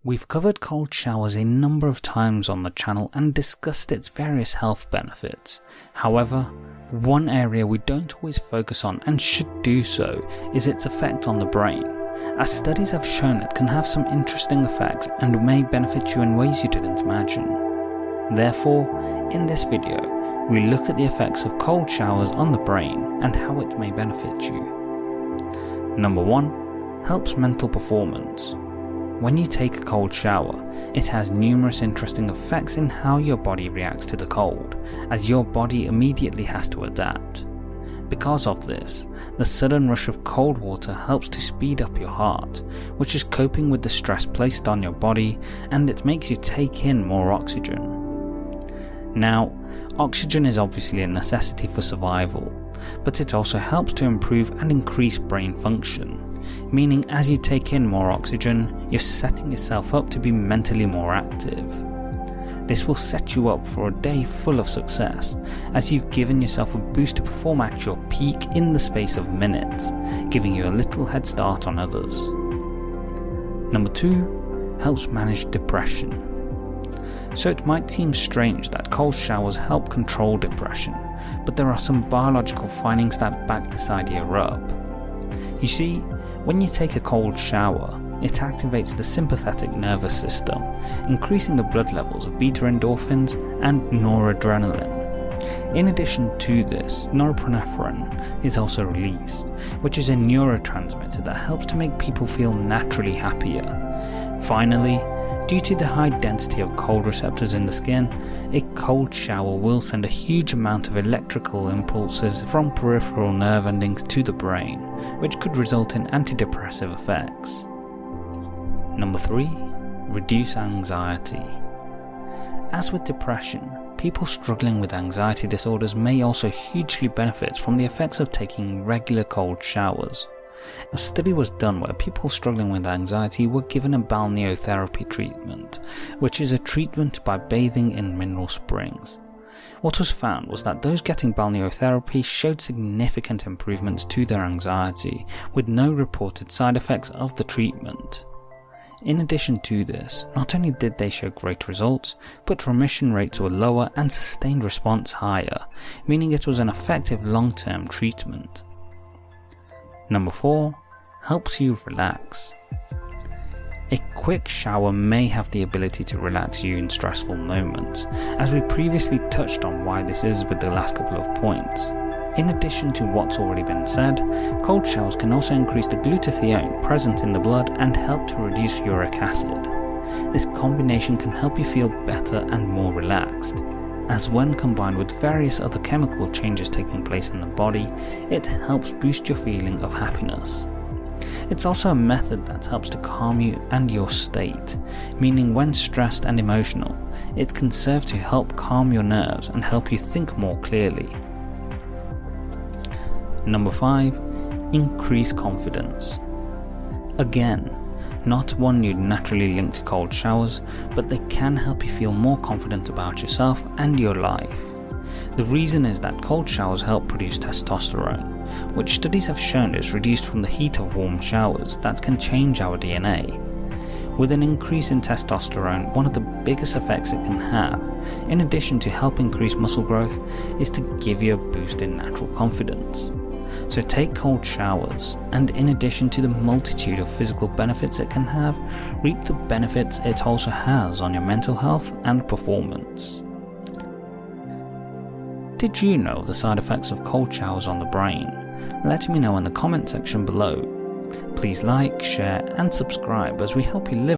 We've covered cold showers a number of times on the channel and discussed its various health benefits. However, one area we don't always focus on and should do so is its effect on the brain, as studies have shown it can have some interesting effects and may benefit you in ways you didn't imagine. Therefore, in this video, we look at the effects of cold showers on the brain and how it may benefit you. Number 1. Helps mental performance. When you take a cold shower, it has numerous interesting effects in how your body reacts to the cold, as your body immediately has to adapt. Because of this, the sudden rush of cold water helps to speed up your heart, which is coping with the stress placed on your body, and it makes you take in more oxygen. Now, oxygen is obviously a necessity for survival, but it also helps to improve and increase brain function. Meaning as you take in more oxygen, you're setting yourself up to be mentally more active. This will set you up for a day full of success, as you've given yourself a boost to perform at your peak in the space of minutes, giving you a little head start on others. Number 2. Helps manage depression. So it might seem strange that cold showers help control depression, but there are some biological findings that back this idea up. You see, when you take a cold shower, it activates the sympathetic nervous system, increasing the blood levels of beta endorphins and noradrenaline. In addition to this, norepinephrine is also released, which is a neurotransmitter that helps to make people feel naturally happier. Finally, due to the high density of cold receptors in the skin, a cold shower will send a huge amount of electrical impulses from peripheral nerve endings to the brain, which could result in antidepressive effects. Number 3. Reduce anxiety. As with depression, people struggling with anxiety disorders may also hugely benefit from the effects of taking regular cold showers. A study was done where people struggling with anxiety were given a balneotherapy treatment, which is a treatment by bathing in mineral springs. What was found was that those getting balneotherapy showed significant improvements to their anxiety, with no reported side effects of the treatment. In addition to this, not only did they show great results, but remission rates were lower and sustained response higher, meaning it was an effective long-term treatment. Number 4. Helps you relax. A quick shower may have the ability to relax you in stressful moments, as we previously touched on why this is with the last couple of points. In addition to what's already been said, cold showers can also increase the glutathione present in the blood and help to reduce uric acid. This combination can help you feel better and more relaxed, as when combined with various other chemical changes taking place in the body, it helps boost your feeling of happiness. It's also a method that helps to calm you and your state, meaning when stressed and emotional, it can serve to help calm your nerves and help you think more clearly. Number 5. Increase confidence. Again, not one you'd naturally link to cold showers, but they can help you feel more confident about yourself and your life. The reason is that cold showers help produce testosterone, which studies have shown is reduced from the heat of warm showers that can change our DNA. With an increase in testosterone, one of the biggest effects it can have, in addition to help increase muscle growth, is to give you a boost in natural confidence. So take cold showers, and in addition to the multitude of physical benefits it can have, reap the benefits it also has on your mental health and performance. Did you know the side effects of cold showers on the brain? Let me know in the comment section below. Please like, share and subscribe as we help you live